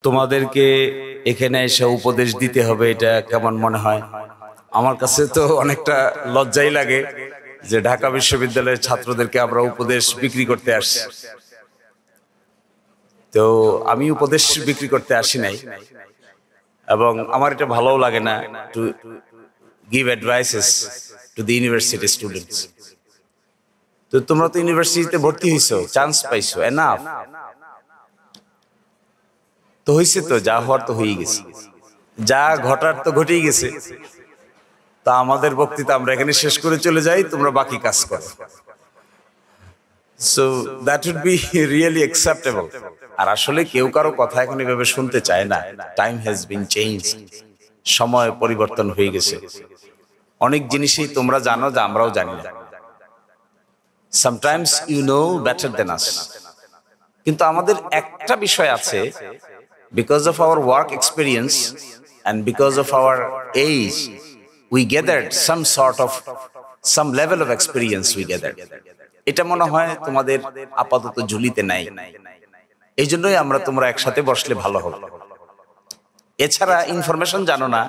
তোমাদেরকে এখানে এসে উপদেশ দিতে হবে, এটা কেমন মনে হয়? আমার কাছে তো অনেকটা লজ্জাই লাগে যে ঢাকা বিশ্ববিদ্যালয়ের ছাত্রদেরকে আমরা উপদেশ বিক্রি করতে আসছি। তো আমি উপদেশ বিক্রি করতে আসি নাই, এবং আমার এটা ভালোও লাগে না to give advises to the university students. তো তোমরা তো ইউনিভার্সিটিতে ভর্তি হইছো, চান্স পাইছো, এনাফ তো হয়েছে, তো যা হওয়ার তো হয়ে গেছে, যা ঘটার তো ঘটেই গেছে। তা আমাদের বক্তৃতা আমরা এখানে শেষ করে চলে যাই, তোমরা বাকি কাজ করো। So that would be really acceptable. আর আসলে কেউ কারো কথা এখন এভাবে শুনতে চায় না। টাইম হ্যাজ বিন চেঞ্জ, সময় পরিবর্তন হয়ে গেছে। অনেক জিনিসই তোমরা জানো যা আমরাও জানি না। Sometimes you know better than us. কিন্তু আমাদের একটা বিষয় আছে, because of our work experience and because of our age, we gathered some level of experience we gathered. এটা মনে হয় তোমাদের আপাতত ঝুলিতে নাই, এই জন্যই আমরা তোমরা একসাথে বসলে ভালো হবে। এছাড়া ইনফরমেশন জানো না,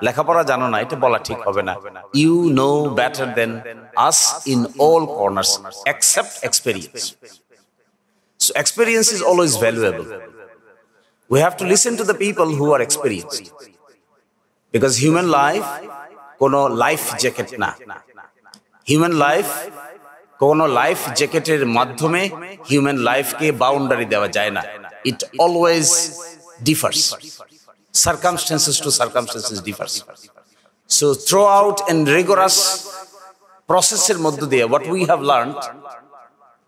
লেখাপড়া জানো না, এটা বলা ঠিক হবে না। You know better than us in all corners except experience. So experience is always valuable. We have to listen to the people who are experienced, because human life কোনো লাইফ জ্যাকেট না। হিউম্যান লাইফ কোনো life জ্যাকেটের মাধ্যমে human লাইফকে boundary দেওয়া যায় না। ইট always differs, circumstances to circumstances differs. So throughout and rigorous processের মধ্য দিয়ে what we have learned,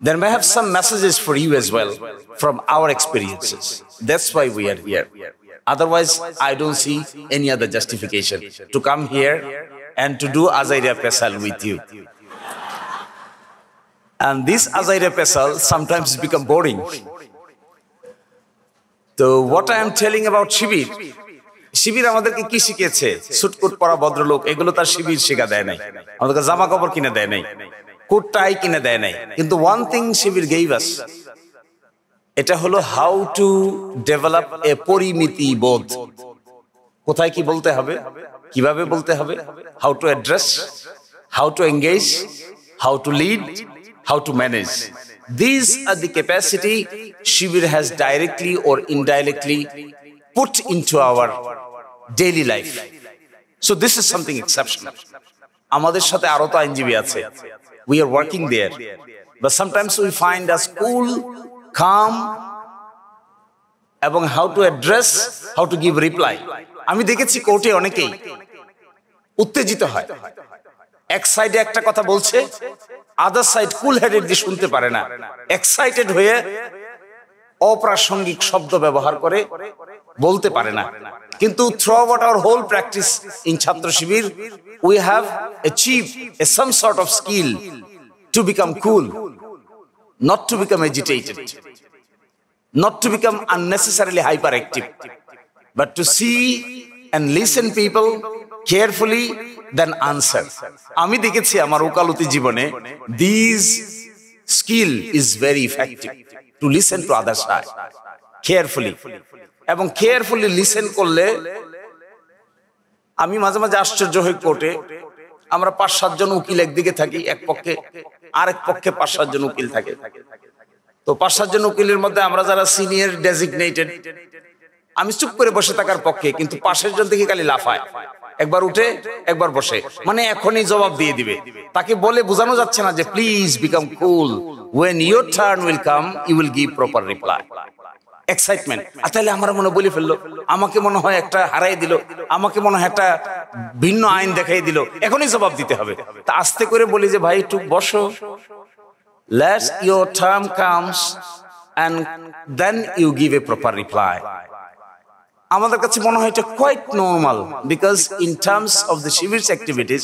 there may have some messages for you as well from our experiences. That's why we are here. Otherwise, I don't see any other justification to come here and to do Azaira Pesal with you. And this Azaira Pesal sometimes become boring. So what I am telling about শিবির, শিবির আমাদেরকে কি শিখেছে? সুটকুট পরা ভদ্রলোক, এগুলো তার শিবির শেখা দেয় নাই। আমাদেরকে জামা কাপড় কিনে দেয় নাই, কোট টাই কিনে দেয় নাই। কিন্তু ওয়ান থিং শিবির গেভ আস, এটা হলো হাউ টু ডেভেলপ এ পরিমিতি বোধ। কোথায় কি বলতে হবে, কিভাবে বলতে হবে, how to address, how to engage, how to lead, how to manage. These are the capacity Shibir has directly or indirectly put into our daily life. So this is something exceptional. Amader sathe aro to আইনজীবী আছে. We are working there, but sometimes we find us cool, calm, এবং how to address, how to give reply. আমি দেখেছি কোর্টে অনেকেই উত্তেজিত হয়, এক সাইডে একটা কথা বলছে, আদার সাইড কুল হেডেডলি শুনতে পারে না, এক্সাইটেড হয়ে অপ্রাসঙ্গিক শব্দ ব্যবহার করে বলতে পারে না। কিন্তু throughout our whole practice in Chhatra Shibir, we have achieved some sort of skill to become cool, not to become agitated, not to become unnecessarily hyperactive, but to see and listen people carefully, then answer. আমি দেখেছি আমার ওকালতি জীবনে this skill is very effective, to listen to other side carefully. এবং carefully listen করলে, আমি মাঝে মাঝে আশ্চর্য হই, কোর্টে আমরা 5-7 জন উকিল একদিকে থাকি, এক পক্ষে, আরেক পক্ষে 5-7 জন উকিল থাকে। তো 5-7 জন উকিলের মধ্যে আমরা যারা সিনিয়র ডেজিগনেটেড, আমি চুপ করে বসে থাকার পক্ষে, কিন্তু পাশের জন থেকে খালি লাফায়, একবার উঠে একবার বসে, মানে এখনই জবাব দিয়ে দিবে। তাকে বলে বোঝানো যাচ্ছে না যে please become cool, when your turn will come you will give proper reply. Excitement. আর তাহলে আমার মনে বলে ফেললো, আমাকে মনে হয় একটা হারাই দিল, আমাকে মনে হয় একটা ভিন্ন আইন দেখাই দিল, এখনই জবাব দিতে হবে। তা আস্তে করে বলি যে ভাই একটু বসো, let your term comes and then you give a proper reply. আমাদের কাছে মনে হয় এটা quite normal, because in terms of the Shibir's activities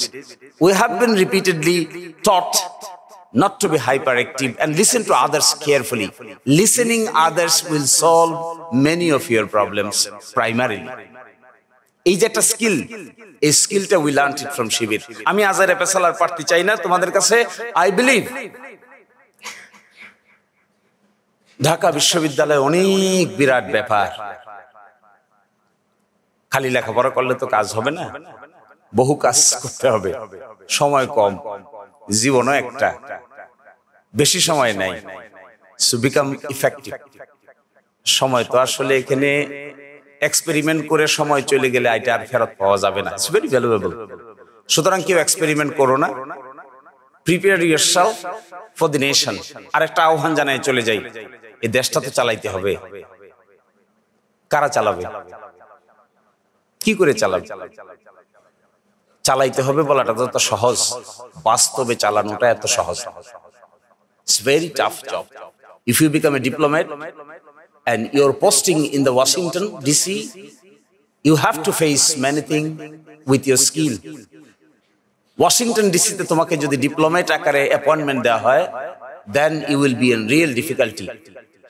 we have been repeatedly taught not to be hyperactive and listen to others carefully. Listening others will solve many of your problems primarily. এই যে একটা skill, এই স্কিলটা we learned it from শিবির। আমি আজারে পেশালার পারতে চাই না তোমাদের কাছে। আই বিলিভ ঢাকা বিশ্ববিদ্যালয়ে অনেক বিরাট ব্যাপার, খালি লেখাপড়া করলে তো কাজ হবে না, বহু কাজ করতে হবে, সময় কম, জীবনও একটা, বেশি সময় নাই। So become effective. সময় তো আসলে এখানে এক্সপেরিমেন্ট করে সময় চলে গেলে এটা আর ফেরত পাওয়া যাবে না। It's very valuable. সুতরাং কেউ এক্সপেরিমেন্ট করো না, prepare yourself for the nation. আরেকটা আহ্বান জানাই চলে যাই, এই দেশটা তো চালাইতে হবে। কারা চালাবে, কি করে চালাবে? চালাইতে হবে বলাটা তো সহজ, বাস্তবে চালানোটা এত সহজ। It's very tough job. If you become a diplomat and you're posting in the Washington DC, you have to face many things with your skill. Washington DC তে তোমাকে যদি ডিপ্লোমেট আকারে অ্যাপয়েন্টমেন্ট দেওয়া হয়, then you will be in real difficulty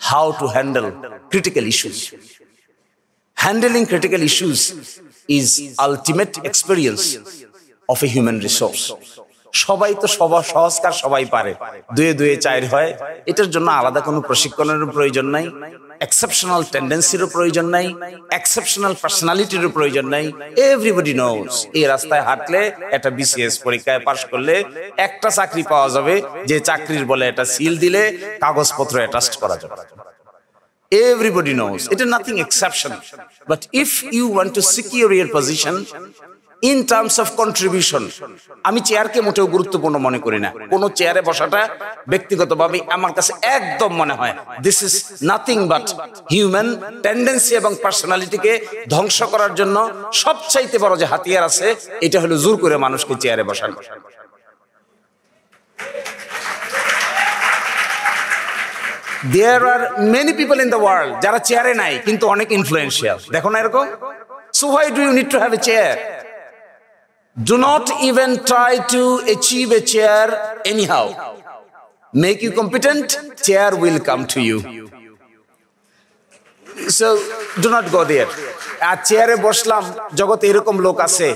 how to handle critical issues. Handling critical issues is ultimate experience of a human resource. সবাই তো সবার সহজকার সবাই পারে, দুয়ে দুয়ে চার হয়। এটার জন্য আলাদা কোনো প্রশিক্ষণের প্রয়োজন নাই, এক্সেপশনাল টেন্ডেন্সিরও প্রয়োজন নাই, এক্সেপশনাল পার্সোনালিটিরও প্রয়োজন নাই। এভরিবডি নোজ এই রাস্তায় হাঁটলে, একটা বিসিএস পরীক্ষায় পাশ করলে একটা চাকরি পাওয়া যাবে, যে চাকরির বলে এটা সিল দিলে কাগজপত্র অ্যাটাস্ট করা যাবে। Everybody knows it is nothing exceptional. But if you want to secure your position in terms of contribution, আমি চেয়ারকে মোটেও গুরুত্বপূর্ণ মনে করি না। কোন চেয়ারে বসাটা ব্যক্তিগতভাবে আমার কাছে একদম মনে হয় this is nothing but human tendency এবং পার্সোনালিটিকে ধ্বংস করার জন্য সবচাইতে বড় যে হাতিয়ার আছে, এটা হলো জোর করে মানুষকে চেয়ারে বসানো। There are many people in the world যারা চেয়ারে নাই কিন্তু অনেক ইনফ্লুয়েন্সিয়াল, দেখো না এরকম? So why do you need to have a chair? Do not even try to achieve a chair anyhow. Make you competent, chair will come to you. So do not go there. আর চেয়ারে বসলাম, জগতে এরকম লোক আছে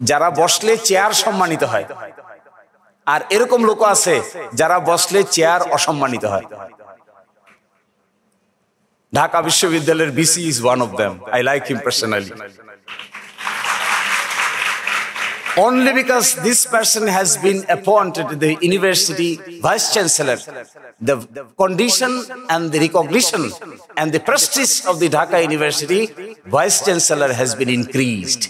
যারা বসলে chair সম্মানিত হয়, আর এরকম লোক আছে যারা বসলে চেয়ার অসম্মানিত হয়। ঢাকা বিশ্ববিদ্যালয়ের VC is one of them. I like him personally. Only because this person has been appointed the university vice chancellor, the condition and the recognition and the prestige of the Dhaka University vice chancellor has been increased.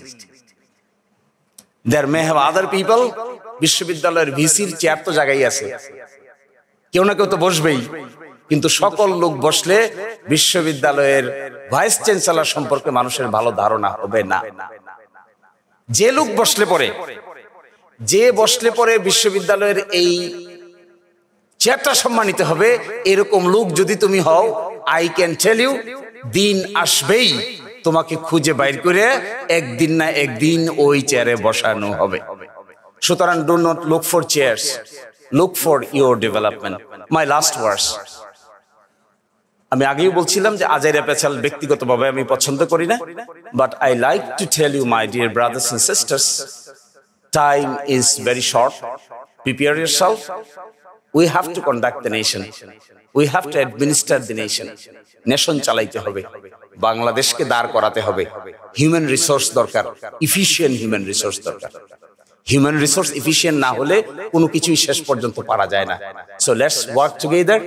There may have other people. বিশ্ববিদ্যালয়ের ভিসির chair তো জায়গায় আছে, কেউ না কেউ তো বসবেই, কিন্তু সকল লোক বসলে বিশ্ববিদ্যালয়ের ভাইস চ্যান্সেলর সম্পর্কে মানুষের ভালো ধারণা হবে না। যে লোক বসলে পরে বিশ্ববিদ্যালয়ের এই চেয়ারটা সম্মানিত হবে, এরকম লোক যদি তুমি হও, আই ক্যান টেল ইউ, দিন আসবেই তোমাকে খুঁজে বাইর করে একদিন না একদিন ওই চেয়ারে বসানো হবে। সুতরাং do not look for chairs, look for your development. My last verse. আমি আগেই বলছিলাম যে আজাইরা পেছাল ব্যক্তিগতভাবে আমি পছন্দ করি না, but I like to tell you, my dear brothers and sisters, time is very short. Prepare yourself. We have to conduct the nation. We have to administer the nation. Nation চালাইতে হবে, বাংলাদেশকে দাঁড় করাতে হবে। হিউম্যান রিসোর্স দরকার, efficient human resource দরকার। Human resource efficient না হলে কোনো কিছুই শেষ পর্যন্ত পারা যায় না। So let's work together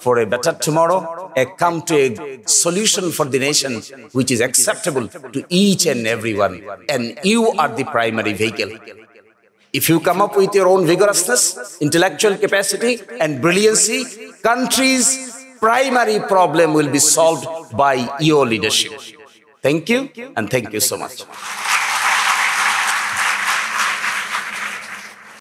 for a better tomorrow, and come to a solution for the nation which is acceptable to each and everyone, and you are the primary vehicle. If you come up with your own vigorousness, intellectual capacity and brilliancy, country's primary problem will be solved by your leadership. Thank you, and thank you so much.